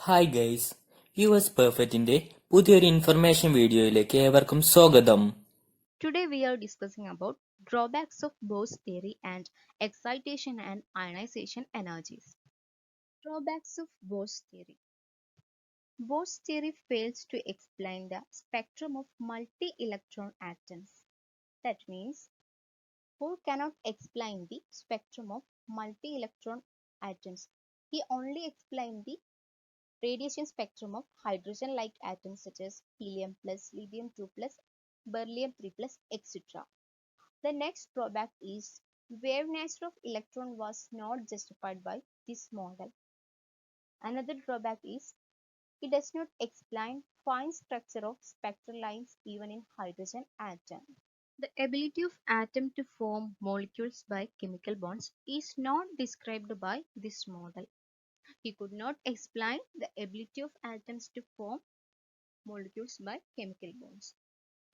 Hi guys, US പെർഫെക്റ്റിന്റെ പുതിയൊരു information വീഡിയോയിലേക്ക് ഏവർക്കും സ്വാഗതം. Today we are discussing about drawbacks of Bose theory and excitation and ionization energies. Drawbacks of Bose theory. Bose theory fails to explain the spectrum of multi-electron atoms. That means Bohr cannot explain the spectrum of multi-electron atoms. He only explained the radiation spectrum of hydrogen-like atoms such as helium plus, lithium 2 plus, beryllium 3 plus, etc. The next drawback is wave nature of electron was not justified by this model. Another drawback is it does not explain fine structure of spectral lines even in hydrogen atom. The ability of atom to form molecules by chemical bonds is not described by this model. He could not explain the ability of atoms to form molecules by chemical bonds.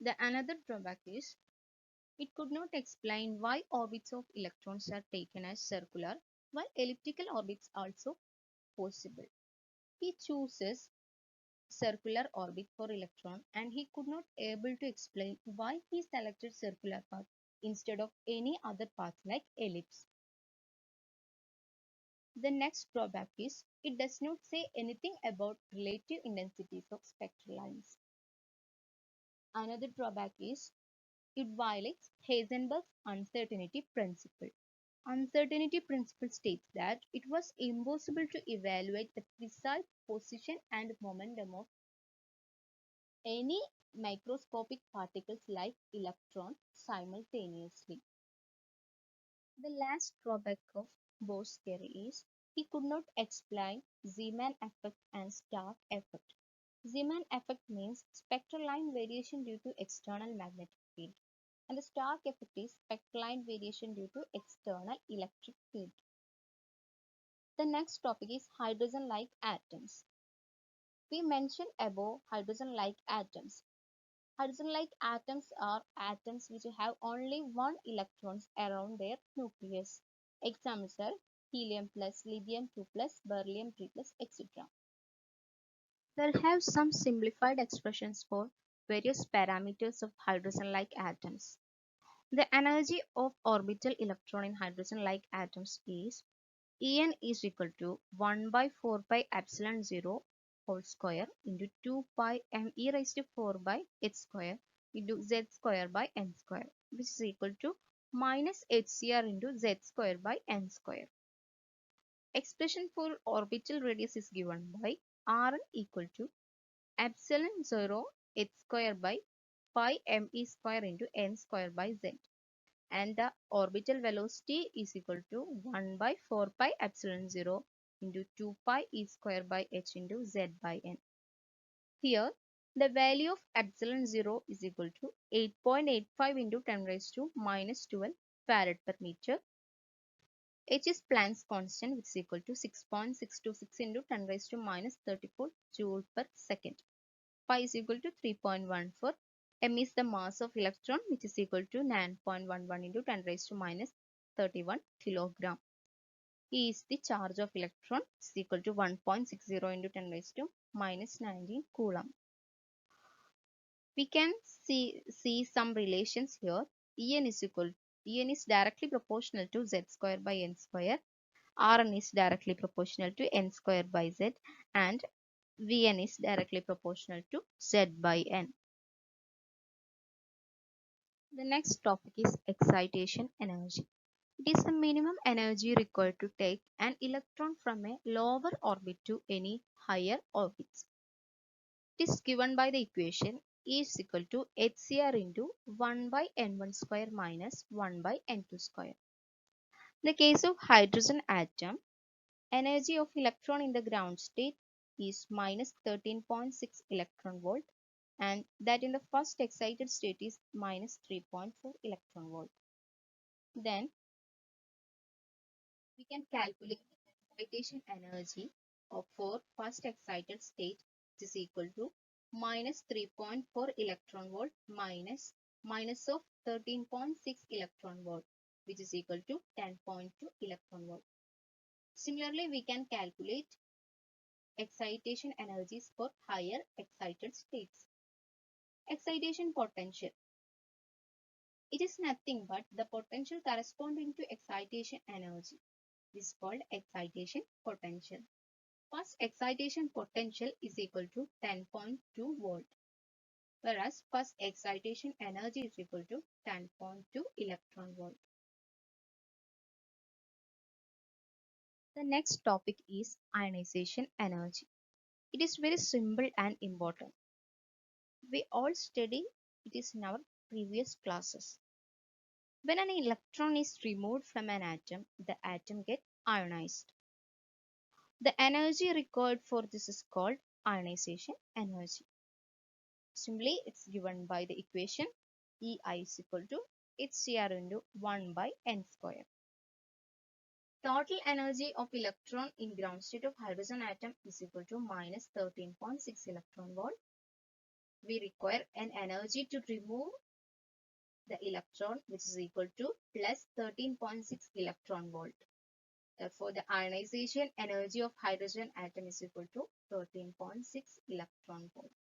The another drawback is it could not explain why orbits of electrons are taken as circular while elliptical orbits also possible. He chooses circular orbit for electron and he could not able to explain why he selected circular path instead of any other path like ellipse. The next drawback is it does not say anything about relative intensities of spectral lines. Another drawback is it violates Heisenberg's uncertainty principle. Uncertainty principle states that it was impossible to evaluate the precise position and momentum of any microscopic particles like electron simultaneously. The last drawback of Bohr's theory is he could not explain Zeeman effect and Stark effect. Zeeman effect means spectral line variation due to external magnetic field, and the Stark effect is spectral line variation due to external electric field. The next topic is hydrogen-like atoms. We mentioned above hydrogen-like atoms. Hydrogen-like atoms are atoms which have only one electrons around their nucleus. Examples are helium plus, lithium 2 plus, beryllium 3 plus, etc. There have some simplified expressions for various parameters of hydrogen-like atoms. The energy of orbital electron in hydrogen-like atoms is En is equal to 1 by 4 pi epsilon 0 whole square into 2 pi m e raised to 4 by h square into z square by n square, which is equal to minus hcr into z square by n square. Expression for orbital radius is given by Rn equal to epsilon 0 h square by pi m e square into n square by z. And the orbital velocity is equal to 1 by 4 pi epsilon 0 into 2 pi e square by h into z by n. Here, the value of epsilon 0 is equal to 8.85 into 10 raised to minus 12 farad per meter. H is Planck's constant, which is equal to 6.626 into 10 raised to minus 34 joule per second. Pi is equal to 3.14. M is the mass of electron, which is equal to 9.11 into 10 raised to minus 31 kilogram. E is the charge of electron, which is equal to 1.60 into 10 raised to minus 19 coulomb. We can see some relations here. En is directly proportional to z square by n square. Rn is directly proportional to n square by z, and Vn is directly proportional to z by n. The next topic is excitation energy. It is the minimum energy required to take an electron from a lower orbit to any higher orbits. It is given by the equation E is equal to hcr into 1 by n1 square minus 1 by n2 square. In the case of hydrogen atom, energy of electron in the ground state is minus 13.6 electron volt, and that in the first excited state is minus 3.4 electron volt. Then we can calculate the excitation energy for first excited state, which is equal to minus 3.4 electron volt minus of 13.6 electron volt, which is equal to 10.2 electron volt. Similarly, we can calculate excitation energies for higher excited states. Excitation potential. It is nothing but the potential corresponding to excitation energy. This is called excitation potential. First excitation potential is equal to 10.2 volt, whereas first excitation energy is equal to 10.2 electron volt. The next topic is ionization energy. It is very simple and important. We all study it is in our previous classes. When an electron is removed from an atom, the atom gets ionized. The energy required for this is called ionization energy. Simply, it's given by the equation EI is equal to HCr into 1 by n square. Total energy of electron in ground state of hydrogen atom is equal to minus 13.6 electron volt. We require an energy to remove the electron which is equal to plus 13.6 electron volt. Therefore, the ionization energy of hydrogen atom is equal to 13.6 electron volt.